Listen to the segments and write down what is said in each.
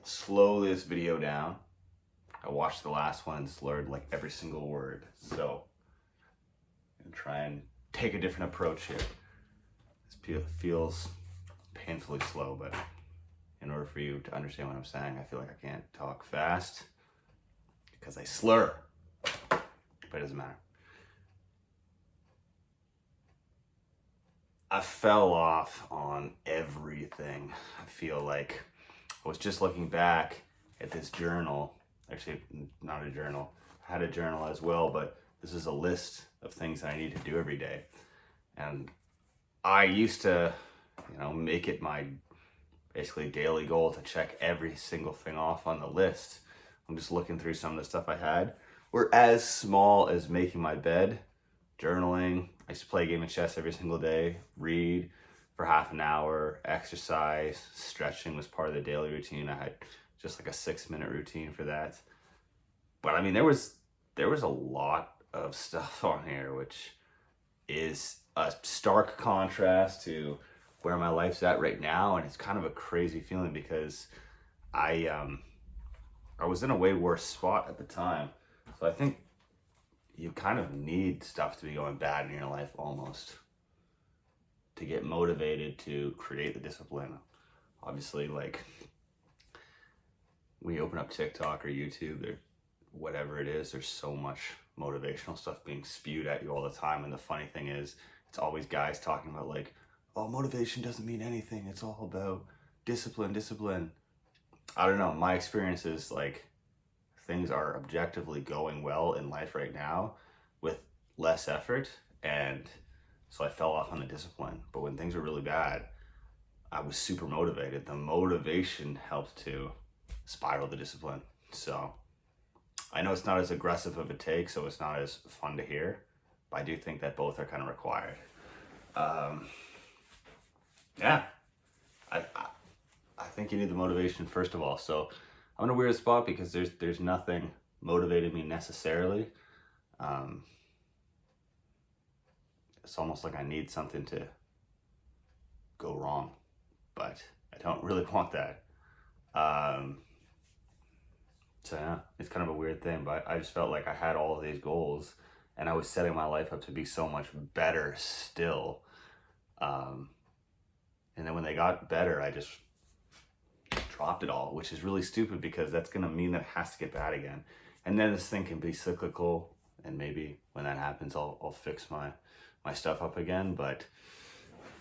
slow this video down. I watched the last one and slurred like every single word. So I'm gonna try and take a different approach here. This feels painfully slow, but in order for you to understand what I'm saying, I feel like I can't talk fast because I slur, but it doesn't matter. I fell off on everything. I feel like I was just looking back at this journal. Actually, not a journal. I had a journal as well, but this is a list of things that I need to do every day. And I used to, make it my basically daily goal to check every single thing off on the list. I'm just looking through some of the stuff I had. Were as small as making my bed, journaling. I used to play a game of chess every single day, read for half an hour, exercise, stretching was part of the daily routine. I had just like a 6-minute routine for that. But I mean, there was a lot of stuff on here, which is a stark contrast to where my life's at right now. And it's kind of a crazy feeling because I was in a way worse spot at the time. So I think you kind of need stuff to be going bad in your life almost to get motivated to create the discipline. Obviously, like when you open up TikTok or YouTube or whatever it is, there's so much motivational stuff being spewed at you all the time. And the funny thing is, it's always guys talking about like, oh, motivation doesn't mean anything. It's all about discipline. I don't know. My experience is like things are objectively going well in life right now with less effort. And so I fell off on the discipline. But when things were really bad, I was super motivated. The motivation helped to spiral the discipline. So I know it's not as aggressive of a take, so it's not as fun to hear, but I do think that both are kind of required. Yeah, I think you need the motivation first of all. So I'm in a weird spot because there's nothing motivated me necessarily. It's almost like I need something to go wrong, but I don't really want that. So yeah, it's kind of a weird thing, but I just felt like I had all of these goals and I was setting my life up to be so much better still. And then when they got better, I just dropped it all, which is really stupid because that's going to mean that it has to get bad again. And then this thing can be cyclical, and maybe when that happens, I'll fix my stuff up again. But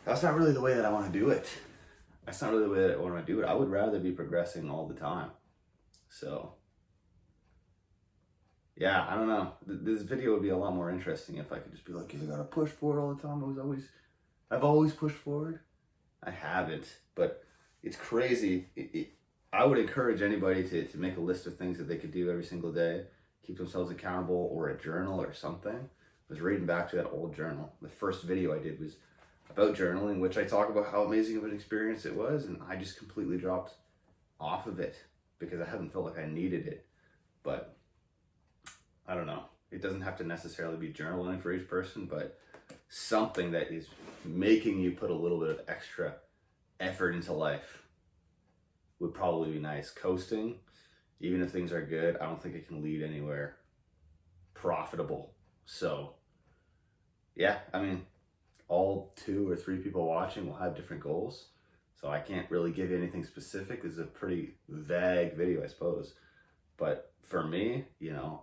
that's not really the way that I want to do it. That's not really the way that I want to do it. I would rather be progressing all the time. So yeah, I don't know. This video would be a lot more interesting if I could just be like, you gotta push forward all the time. I've always pushed forward. I haven't, but it's crazy. I would encourage anybody to make a list of things that they could do every single day, keep themselves accountable, or a journal or something. I was reading back to that old journal. The first video I did was about journaling, which I talk about how amazing of an experience it was, and I just completely dropped off of it because I haven't felt like I needed it. But I don't know. It doesn't have to necessarily be journaling for each person, but something that is making you put a little bit of extra effort into life would probably be nice. Coasting, even if things are good, I don't think it can lead anywhere profitable. So yeah, I mean, all 2 or 3 people watching will have different goals. So I can't really give you anything specific. This is a pretty vague video, I suppose. But for me,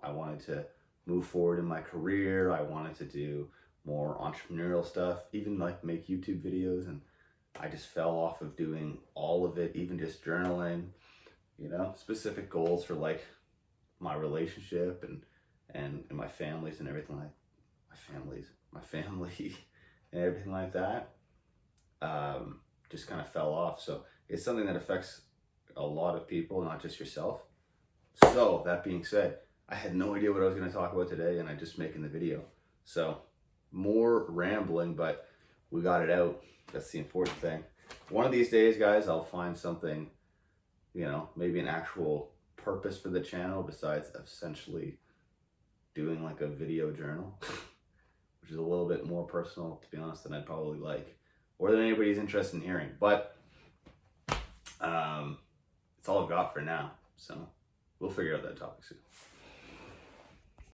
I wanted to move forward in my career. I wanted to do more entrepreneurial stuff, even like make YouTube videos. And I just fell off of doing all of it, even just journaling, specific goals for like my relationship and my families and everything like my family and everything like that. Just kind of fell off. So it's something that affects a lot of people, not just yourself. So that being said, I had no idea what I was going to talk about today, and I'm just making the video. So more rambling, but we got it out. That's the important thing. One of these days, guys, I'll find something, maybe an actual purpose for the channel besides essentially doing like a video journal, which is a little bit more personal, to be honest, than I'd probably like, or than anybody's interested in hearing. But it's It's all I've got for now. So we'll figure out that topic soon.